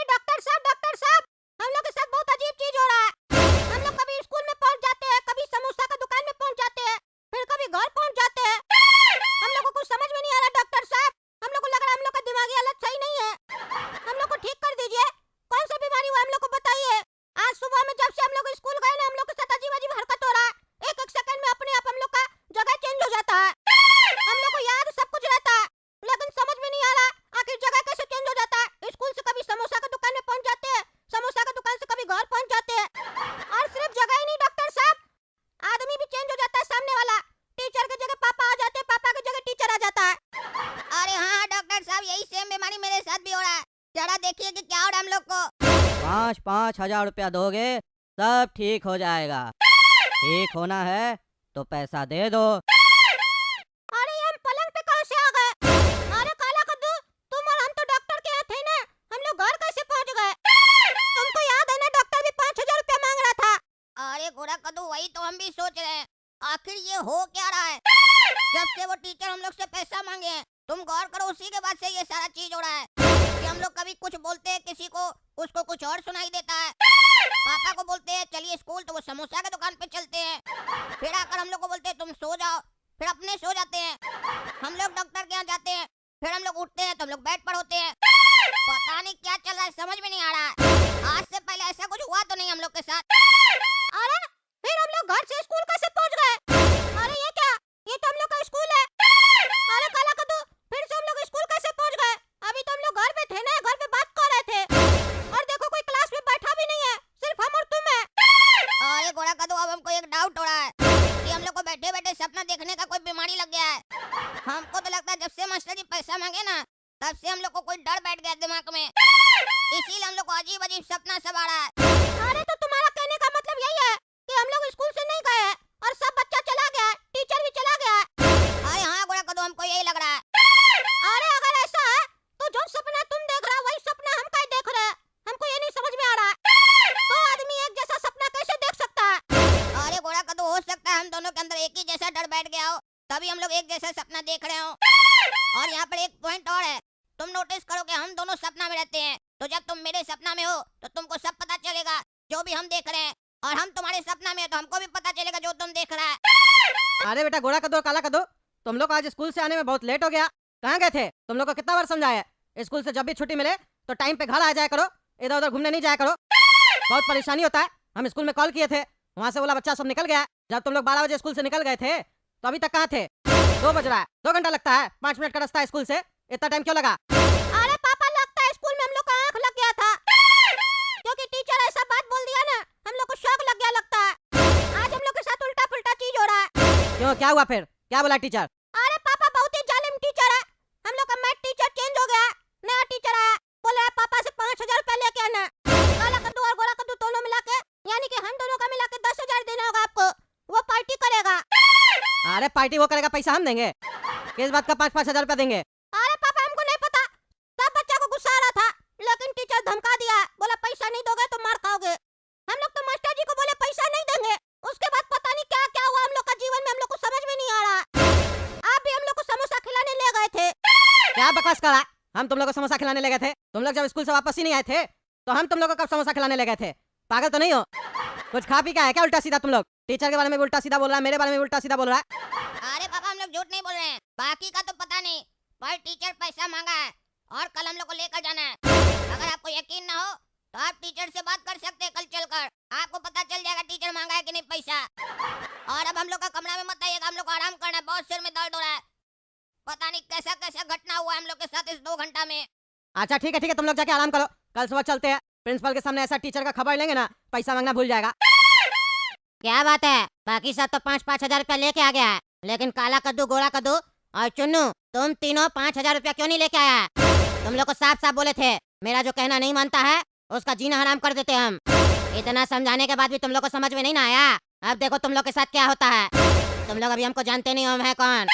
Doctor साहब, हम लोग के साथ बहुत अजीब चीज हो रहा है। हम लोग कभी स्कूल में पहुंच जाते हैं, कभी समोसा का दुकान में पहुंच जाते हैं, फिर कभी घर पहुंच जाते हैं। हम लोग को कुछ समझ में नहीं आ रहा डॉक्टर साहब। हम लोग को लग रहा है हम लोग का दिमागी हालत सही नहीं है। हम लोग को ठीक कर दीजिए। कौन सी बीमारी हुआ हम लोग को बताइए। आज सुबह में जब से हम लोग स्कूल गए ना, हम लोग के साथ अजीब अजीब हरकत हो रहा है। एक एक सेकंड में अपने आप हम लोग का जगह चेंज हो जाता है। हम लोग को याद सब कुछ रहता है, लेकिन समझ में नहीं आ रहा आखिर जगह कैसे चेंज हो जाता है। स्कूल से कभी समोसा की दुकान में पहुंच जाते हैं, समोसा की दुकान से कभी घर पहुंच जाते हैं। और सिर्फ जगह ही नहीं डॉक्टर साहब, आदमी भी चेंज हो जाता है। सामने वाला टीचर की जगह पापा आ जाते हैं, पापा की जगह टीचर आ जाता है। अरे हाँ डॉक्टर साहब, यही सेम बीमारी मेरे साथ भी हो रहा है। जरा देखिए कि क्या हो रहा है हम लोग को। 5,000 रुपया दोगे सब ठीक हो जाएगा। ठीक होना है तो पैसा दे दो। अरे ये हम पलंग पे कहां से आ गए? अरे काला कद्दू, तुम और हम तो डॉक्टर के यहाँ थे ना, हम लोग घर कैसे पहुंच गए? तुमको याद है ना, डॉक्टर भी 5,000 रुपया मांग रहा था। अरे गोरा कद्दू, वही तो हम भी सोच रहे हैं, आखिर ये हो क्या रहा है। जब से वो टीचर हम लोग से पैसा मांगे हैं, तुम गौर करो, उसी के बाद से ये सारा चीज हो रहा है कि हम लोग कभी कुछ बोलते हैं किसी को, उसको कुछ और सुनाई देता है। पापा को बोलते हैं चलिए स्कूल, तो वो समोसा की दुकान पे चलते हैं। फिर आकर हम लोग को बोलते हैं तुम सो जाओ, फिर अपने सो जाते हैं। हम लोग डॉक्टर के यहाँ जाते हैं, फिर हम लोग उठते हैं तो हम लोग बेड पर होते हैं। पता नहीं क्या चल रहा है, समझ में नहीं आ रहा है। आज से पहले ऐसा कुछ हुआ तो नहीं हम लोग के साथ। अरे फिर हम लोग घर से स्कूल कैसे पहुंच गए? अरे ये क्या, ये तो हम लोग का स्कूल है। अरे काला कद्दू, फिर से हम लोग स्कूल कैसे पहुंच गए? अभी तो हम लोग घर पे थे ना, घर पे बात कर रहे थे। और देखो कोई क्लास में बैठा भी नहीं है, सिर्फ हम और तुम है। अरे गोरा कद्दू, अब हमको एक डाउट हो रहा है कि हम लोग को बैठे बैठे सपना देखने का कोई बीमारी लग गया है। हमको तो लगता है जब से मास्टर जी पैसा मांगे ना, तब से हम लोग को कोई डर बैठ गया दिमाग में, इसीलिए हम लोग को अजीब अजीब सपना सब आ रहा है। अरे तो तुम्हारा कहने का मतलब यही है कि हम लोग स्कूल से नहीं गए हैं और सब बच्चा चला गया है, टीचर भी चला गया है। अरे हाँ गोरा कद्दू, हमको यही लग रहा है। अरे अगर ऐसा है तो जो सपना तुम देख रहा वही सपना हम काहे देख रहे हैं? हमको ये नहीं समझ में आ रहा है। तो आदमी एक जैसा सपना कैसे देख सकता है? अरे गोरा कद्दू, हो सकता है हम दोनों के अंदर एक ही जैसा डर बैठ गया हो, तभी हम लोग एक जैसा सपना देख रहे हो। और यहाँ पर एक पॉइंट और है, तुम नोटिस करो कि हम दोनों सपना में रहते हैं, तो जब तुम मेरे सपना में हो तो तुमको सब पता चलेगा जो भी हम देख रहे हैं, और हम तुम्हारे सपना में है तो हमको भी पता चलेगा जो तुम देख रहा है। अरे बेटा गोरा कदो काला कदो, तुम लोग आज स्कूल से आने में बहुत लेट हो गया। कहाँ गए थे? तुम लोग को कितना बार समझाया स्कूल से जब भी छुट्टी मिले तो टाइम पे घर आ जाया करो, इधर उधर घूमने नहीं जाया करो। बहुत परेशानी होता है। हम स्कूल में कॉल किए थे, वहाँ से बोला बच्चा सब निकल गया। जब तुम लोग 12 बजे स्कूल से निकल गए थे तो अभी तक कहाँ थे? 2 बज रहा है, 2 घंटा लगता है, 5 मिनट का रास्ता है स्कूल से, इतना टाइम क्यों लगा? अरे पापा, लगता है स्कूल में हम लोग का आंख लग गया था, क्योंकि टीचर ऐसा बात बोल दिया ना, हम लोग को शौक लग गया लगता है। आज हम लोग के साथ उल्टा पुल्टा चीज हो रहा है। क्यों, क्या हुआ फिर? क्या बोला टीचर? अरे पापा, बहुत ही जालिम टीचर है। हम लोग का मैथ टीचर चेंज हो गया है, नया टीचर आया, बोल रहा है पापा से 5,000 रुपया लेके आना। काला कद्दू और गोरा कद्दू दोनों मिला के, यानी कि हम दोनों का मिला के 10,000 देना होगा आपको, वो पार्टी करेगा। अरे पार्टी वो करेगा, पैसा हम देंगे। किस बात का 5-5 हजार रुपया देंगे? अरे पापा, हमको नहीं पता, सब बच्चा को गुस्सा आ रहा था, लेकिन टीचर धमका दिया, बोला पैसा नहीं दोगे तो मार खाओगे। हम लोग तो मास्टर जी को बोले पैसा नहीं देंगे, उसके बाद पता नहीं क्या क्या हुआ हम लोग का जीवन में, हम लोग को समझ में नहीं आ रहा। आप भी हम लोग को समोसा खिलाने ले गए थे। क्या बकवास करा? हम तुम लोग को समोसा खिलाने ले गए थे? तुम लोग जब स्कूल से वापस ही नहीं आए थे तो हम तुम लोग को कब समोसा खिलाने ले गए थे? पागल तो नहीं हो? कुछ खा पी का है क्या उल्टा सीधा? तुम लोग टीचर के बारे में भी उल्टा सीधा बोल रहा है, मेरे बारे में भी उल्टा सीधा बोल रहा है। अरे पापा, हम लोग झूठ नहीं बोल रहे हैं, बाकी का तो पता नहीं, पर टीचर पैसा मांगा है और कल हम लोग को लेकर जाना है। अगर आपको यकीन ना हो तो आप टीचर से बात कर सकते हैं, कल चलकर आपको पता चल जाएगा टीचर मांगा है कि नहीं पैसा। और अब हम लोग का कमरा में मत आइएगा, हम लोग को आराम करना है, बहुत सिर में दर्द हो रहा है। पता नहीं कैसा कैसा घटना हुआ हम लोग के साथ इस 2 घंटा में। अच्छा ठीक है, तुम लोग जाके आराम करो, कल सुबह चलते हैं। प्रिंसिपल के सामने ऐसा टीचर का खबर लेंगे ना, पैसा मांगना भूल जाएगा। क्या बात है, बाकी सब तो 5-5 हजार रुपया लेके आ गया है, लेकिन काला कद्दू, गोरा कद्दू और चुन्नू, तुम तीनों 5,000 रुपया क्यों नहीं लेके आया? तुम लोग को साफ साफ बोले थे, मेरा जो कहना नहीं मानता है उसका जीना हराम कर देते हम। इतना समझाने के बाद भी तुम लोग को समझ में नहीं ना आया। अब देखो तुम लोग के साथ क्या होता है। तुम लोग अभी हमको जानते नहीं हो, हम है कौन।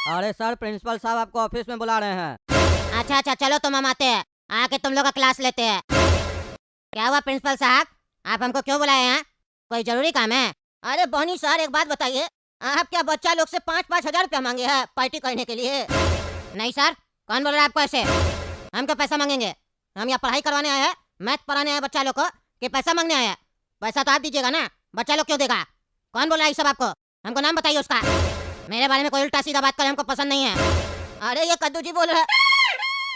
अरे सर, प्रिंसिपल साहब आपको ऑफिस में बुला रहे हैं। अच्छा चलो, तुम हम आते हैं, आके तुम लोग का क्लास लेते हैं। क्या हुआ प्रिंसिपल साहब, आप हमको क्यों बुलाए हैं? कोई जरूरी काम है? अरे बहनी सर, एक बात बताइए, आप क्या बच्चा लोग से 5-5 हजार रुपया मांगे हैं पार्टी करने के लिए? नहीं सर, कौन बोल रहा है आपको ऐसे? हम क्या पैसा मांगेंगे? हम यहाँ पढ़ाई करवाने आए हैं, मैथ पढ़ाने आए बच्चा लोग को कि पैसा मांगने आए हैं? पैसा तो आप दीजिएगा ना, बच्चा लोग क्यों देगा? कौन बोल रहा है ये सब आपको? हमको नाम बताइए उसका। मेरे बारे में कोई उल्टा सीधा बात करे हमको पसंद नहीं है। अरे ये कद्दू जी बोल रहा है।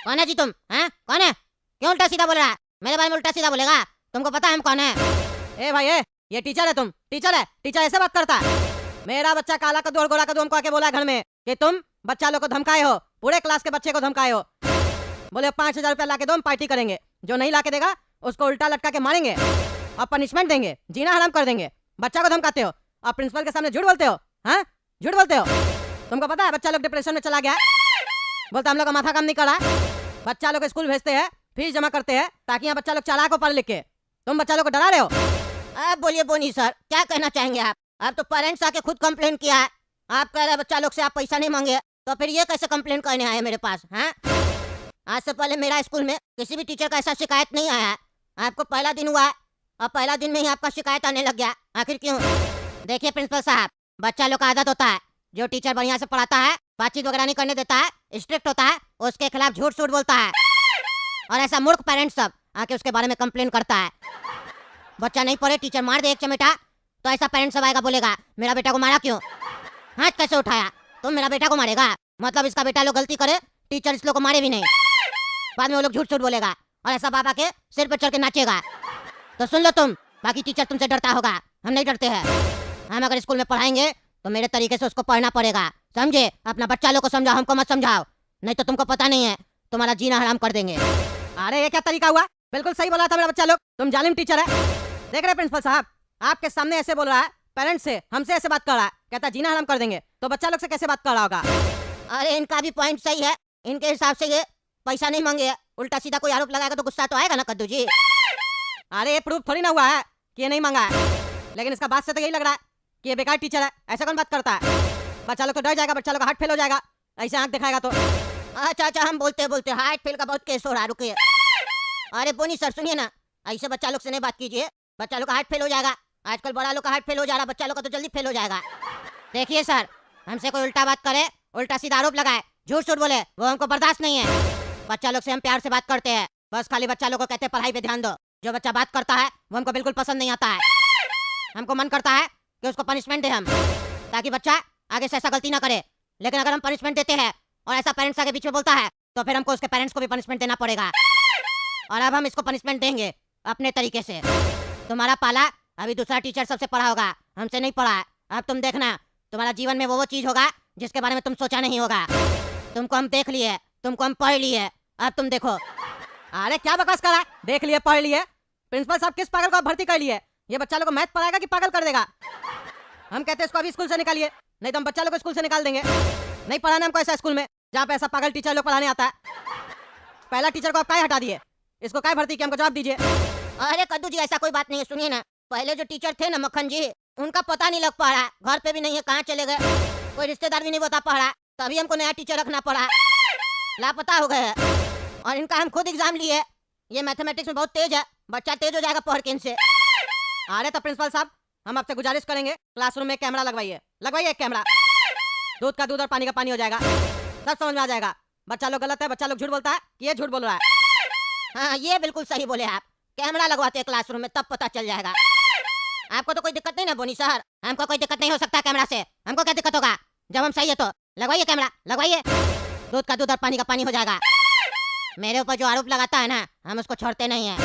कौन है जी तुम? हैं? कौन है? क्यों उल्टा सीधा बोल रहा है? मेरे बारे में उल्टा सीधा बोलेगा? तुमको पता है हम कौन है? ए भाई ये टीचर है, तुम टीचर है? टीचर ऐसे बात करता है? मेरा बच्चा काला कद्दू और गोरा कद्दू हमको आके बोला है घर में कि तुम बच्चा लोग को धमकाए हो, पूरे क्लास के बच्चे को धमकाए हो। बोले 5,000 रुपया ला के दो, हम पार्टी करेंगे। जो नहीं ला के देगा उसको उल्टा लटका के मारेंगे और पनिशमेंट देंगे, जीना हराम कर देंगे। बच्चा को धमकाते हो और प्रिंसिपल के सामने झूठ बोलते हो। हाँ, झूठ बोलते हो। तुमको पता है बच्चा लोग डिप्रेशन में चला गया, बोलता हम लोग का माथा काम नहीं कर रहा। बच्चा लोग स्कूल भेजते हैं, फीस जमा करते हैं ताकि यहाँ बच्चा लोग चालाक हो पढ़ लिख के। तुम बच्चा लोग को डरा रहे हो। अब बोलिए बोनी सर, क्या कहना चाहेंगे आप? आप तो पेरेंट्स आके खुद कंप्लेन किया है। आप कह रहे हैं बच्चा लोग से आप पैसा नहीं मांगे, तो फिर ये कैसे कंप्लेन करने आए मेरे पास? हैं? आज से पहले मेरा स्कूल में किसी भी टीचर का ऐसा शिकायत नहीं आया है। आपको पहला दिन हुआ है और पहला दिन में ही आपका शिकायत आने लग गया। आखिर क्यों? देखिए प्रिंसिपल साहब, बच्चा लोग का आदत होता है, जो टीचर बढ़िया से पढ़ाता है, बातचीत वगैरह नहीं करने देता है, स्ट्रिक्ट होता है, उसके खिलाफ झूठ सूट बोलता है। और ऐसा मूर्ख पेरेंट्स सब आके उसके बारे में कंप्लेन करता है। बच्चा नहीं पढ़े, टीचर मार दे एक चमेटा, तो ऐसा पेरेंट्स सब आएगा बोलेगा मेरा बेटा को मारा क्यों? हाथ कैसे उठाया? तुम मेरा बेटा को मारेगा? मतलब इसका बेटा लोग गलती करे, टीचर इस लोग को मारे भी नहीं। बाद में वो लोग झूठ सूट बोलेगा और ऐसा बाबा के सिर पर चढ़ के नाचेगा। तो सुन लो तुम, बाकी टीचर तुमसे डरता होगा, हम नहीं डरते हैं। हम अगर स्कूल में पढ़ाएंगे तो मेरे तरीके से उसको पढ़ना पड़ेगा, समझे? अपना बच्चा लोग को समझाओ, हमको मत समझाओ, नहीं तो तुमको पता नहीं है, तुम्हारा जीना हराम कर देंगे। अरे ये क्या तरीका हुआ? बिल्कुल सही बोला था मेरा बच्चा लोग। तुम जालिम टीचर है। देख रहे प्रिंसिपल साहब, आपके सामने ऐसे बोल रहा है, पेरेंट्स से हमसे ऐसे बात कर रहा है, कहता जीना हराम कर देंगे, तो बच्चा लोग से कैसे बात कर रहा होगा? अरे इनका भी पॉइंट सही है, इनके हिसाब से ये पैसा नहीं मांगे, उल्टा सीधा कोई आरोप लगाएगा तो गुस्सा तो आएगा ना कद्दू जी। अरे ये प्रूफ थोड़ी ना हुआ है कि ये नहीं मांगा है, लेकिन इसका बात से तो यही लग रहा है कि ये बेकार टीचर है। ऐसा कौन बात करता है? बच्चा लोग तो डर जाएगा, बच्चा लोग का हार्ट फेल हो जाएगा, ऐसे आंख दिखाएगा तो। अच्छा अच्छा, हम बोलते बोलते हार्ट फेल का बहुत केस हो रहा है, रुकिए। अरे बोनी सर सुनिए ना, ऐसे बच्चा लोग से नहीं बात कीजिए, बच्चा लोग का हार्ट फेल हो जाएगा। आजकल बड़ा लोग का हार्ट फेल हो जा रहा, बच्चा लोग का तो जल्दी फेल हो जाएगा। देखिए सर, हमसे कोई उल्टा बात करे, उल्टा सीधा आरोप लगाए, झूठ सूट बोले, वो हमको बर्दाश्त नहीं है। बच्चा लोग से हम प्यार से बात करते हैं, बस खाली बच्चा लोग को कहते हैं पढ़ाई पे ध्यान दो। जो बच्चा बात करता है वो हमको बिल्कुल पसंद नहीं आता है। हमको मन करता है कि उसको पनिशमेंट दे हम, ताकि बच्चा आगे से ऐसा गलती ना करे। लेकिन अगर हम पनिशमेंट देते हैं और ऐसा पेरेंट्स आगे बीच में बोलता है, तो फिर हमको उसके पेरेंट्स को भी पनिशमेंट देना पड़ेगा। और अब हम इसको पनिशमेंट देंगे अपने तरीके से। तुम्हारा पाला अभी दूसरा टीचर सबसे पढ़ा होगा, हमसे नहीं पढ़ा है। अब तुम देखना, तुम्हारा जीवन में वो चीज होगा जिसके बारे में तुम सोचा नहीं होगा। तुमको हम देख लिए, तुमको हम पढ़ लिए, अब तुम देखो। अरे क्या बकवास कर रहा है? देख लिए, पढ़ लिए? प्रिंसिपल साहब किस पागल को भर्ती कर लिए? ये बच्चा लोग को मैथ पढ़ाएगा कि पागल कर देगा? हम कहते हैं इसको अभी स्कूल से निकालिए, नहीं तो हम बच्चा लोग को स्कूल से निकाल देंगे। नहीं पढ़ाना हमको ऐसा स्कूल में जहाँ पे ऐसा पागल टीचर लोग पढ़ाने आता है। पहला टीचर को आप काय हटा दिए, इसको काय भर्ती किया? हमको जवाब दीजिए। अरे कद्दू जी ऐसा कोई बात नहीं है, सुनिए ना, पहले जो टीचर थे ना मक्खन जी, उनका पता नहीं लग पा रहा, घर पे भी नहीं है, कहाँ चले गए, कोई रिश्तेदार भी नहीं बता पा रहा, तभी हमको नया टीचर रखना पड़ा, लापता हो गए। और इनका हम खुद एग्जाम लिए, ये मैथमेटिक्स में बहुत तेज है, बच्चा तेज हो जाएगा पढ़ के इनसे। अरे तो प्रिंसिपल साहब, हम आपसे गुजारिश करेंगे, क्लासरूम में कैमरा लगवाइए, लगवाइए एक कैमरा। दूध का दूध और पानी का पानी हो जाएगा, सब समझ में आ जाएगा। बच्चा लोग गलत है, बच्चा लोग झूठ बोलता है कि ये झूठ बोल रहा है। हाँ ये बिल्कुल सही बोले आप, कैमरा लगवाते हैं क्लासरूम में, तब पता चल जाएगा। आपको तो कोई दिक्कत नहीं ना बोनी सर? हमको कोई दिक्कत नहीं हो सकता कैमरा से, हमको क्या दिक्कत होगा जब हम सही है तो? लगवाइए कैमरा, लगवाइए, दूध का दूध और पानी का पानी हो जाएगा। मेरे ऊपर जो आरोप लगाता है ना, हम उसको छोड़ते नहीं है।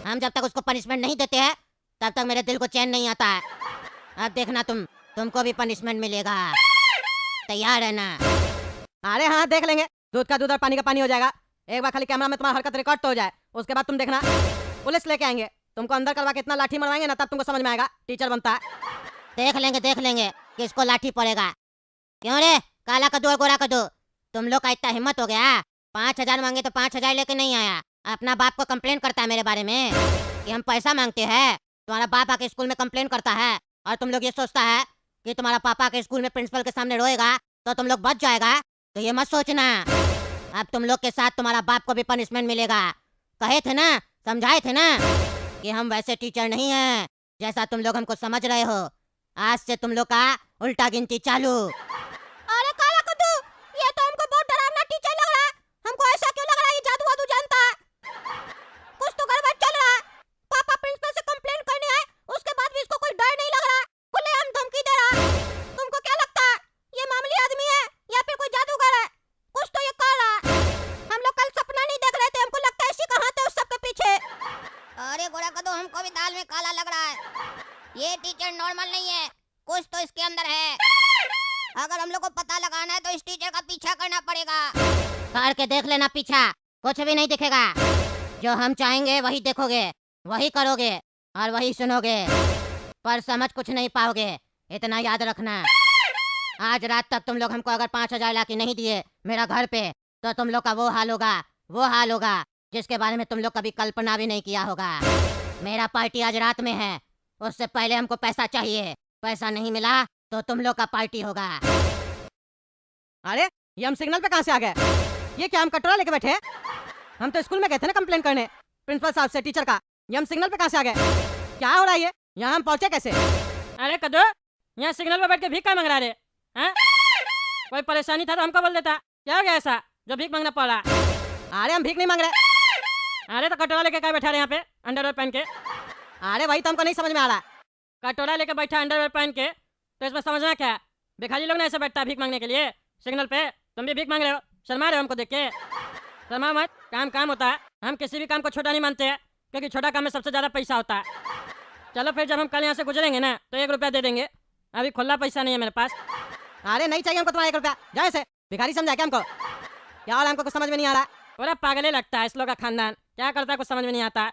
हम जब तक उसको पनिशमेंट नहीं देते हैं तब तक मेरे दिल को चैन नहीं आता है। अब देखना तुमको भी पनिशमेंट मिलेगा, तैयार है ना? अरे हाँ देख लेंगे, दूध का दूध और पानी का पानी हो जाएगा। एक बार खाली कैमरा में तुम्हारा हरकत रिकॉर्ड तो हो जाए, उसके बाद तुम देखना, पुलिस लेके आएंगे, तुमको अंदर करवा के इतना लाठी मरवाएंगे ना, तब तुमको समझ में आएगा टीचर बनता है। देख लेंगे किसको लाठी पड़ेगा। क्यों रे काला कद्दू और गोरा कद्दू, तुम लोग का इतना हिम्मत हो गया? 5,000 मांगे तो 5,000 लेके नहीं आया, अपना बाप को कंप्लेन करता है मेरे बारे में कि हम पैसा मांगते हैं। तुम्हारा बाप आके स्कूल में कंप्लेन करता है और तुम लोग ये सोचता है कि तुम्हारा पापा के स्कूल में प्रिंसिपल के सामने रोएगा तो तुम लोग बच जाएगा। तो ये मत सोचना, अब तुम लोग के साथ तुम्हारा बाप को भी पनिशमेंट मिलेगा। कहे थे ना, समझाए थे ना कि हम वैसे टीचर नहीं हैं जैसा तुम लोग हमको समझ रहे हो। आज से तुम लोग का उल्टा गिनती चालू। अरे काला कद्दू, ये तो हमको बहुत डरावना टीचर लग रहा है। हमको ऐसा क्यों लग रहा है ये जादू वादू जानता है? हमको भी दाल में काला लग रहा है। ये टीचर नॉर्मल नहीं है, कुछ तो इसके अंदर है। अगर हम लोग को पता लगाना है तो इस टीचर का पीछा करना पड़ेगा। करके देख लेना पीछा, कुछ भी नहीं दिखेगा। जो हम चाहेंगे वही देखोगे, वही करोगे और वही सुनोगे, पर समझ कुछ नहीं पाओगे। इतना याद रखना। आज रात तक तुम लोग हमको अगर 5,000 ला के नहीं दिए मेरा घर पे, तो तुम लोग का वो हाल होगा जिसके बारे में तुम लोग कभी कल्पना भी नहीं किया होगा। मेरा पार्टी आज रात में है, उससे पहले हमको पैसा चाहिए। पैसा नहीं मिला तो तुम लोग का पार्टी होगा। अरे ये हम सिग्नल पे कहाँ से आ गए? ये क्या हम कटोरा लेके बैठे हैं? हम तो स्कूल में गए थे ना कंप्लेन करने प्रिंसिपल साहब से, टीचर का। ये हम सिग्नल पे कहाँ से आ गए? क्या हो रहा है ये? यहाँ हम पहुँचे कैसे? अरे कद्दू, यहाँ सिग्नल पे बैठ के भीख का मांग रहा है? हैं? कोई परेशानी था तो हमको बोल देता। क्या हो गया ऐसा जो भीख मांगना पड़ रहा? अरे हम भीख नहीं मांग रहे। अरे तो कटोरा लेके क्या बैठा रहे यहाँ पे अंडरवेयर पहन के? अरे वही तो हमको नहीं समझ में आ रहा। कटोरा लेके बैठा अंडरवेयर पहन के, तो इसमें समझना क्या है? भिखारी लोग ना ऐसे बैठता है भीख मांगने के लिए सिग्नल पे। तुम भी भीख मांग रहे हो, शर्मा रहे हो हमको देख के? शर्मा मत, काम होता है। हम किसी भी काम को छोटा नहीं मानते हैं, क्योंकि छोटा काम में सबसे ज़्यादा पैसा होता है। चलो फिर जब हम कल यहाँ से गुजरेंगे ना तो 1 रुपया दे देंगे। अभी खुला पैसा नहीं है मेरे पास। अरे नहीं चाहिए हमको तुम्हारा 1 रुपया, जाओ ऐसे। भिखारी समझा क्या हमको? क्या हो रहा है हमको कुछ समझ में नहीं आ रहा। पूरा पागल ही लगता है इस लोग का खानदान। क्या करता है कुछ समझ में नहीं आता।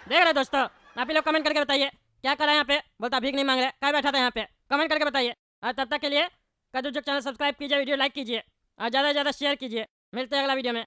देख रहे दोस्तों, आप ही लोग कमेंट करके बताइए क्या करा यहाँ पे। बोलता भीख नहीं मांग रहे, क्या बैठा था यहाँ पे? कमेंट करके बताइए। और तब तक के लिए कद्दू चैनल सब्सक्राइब कीजिए, वीडियो लाइक कीजिए और ज़्यादा से ज़्यादा शेयर कीजिए। मिलते हैं अगला वीडियो में।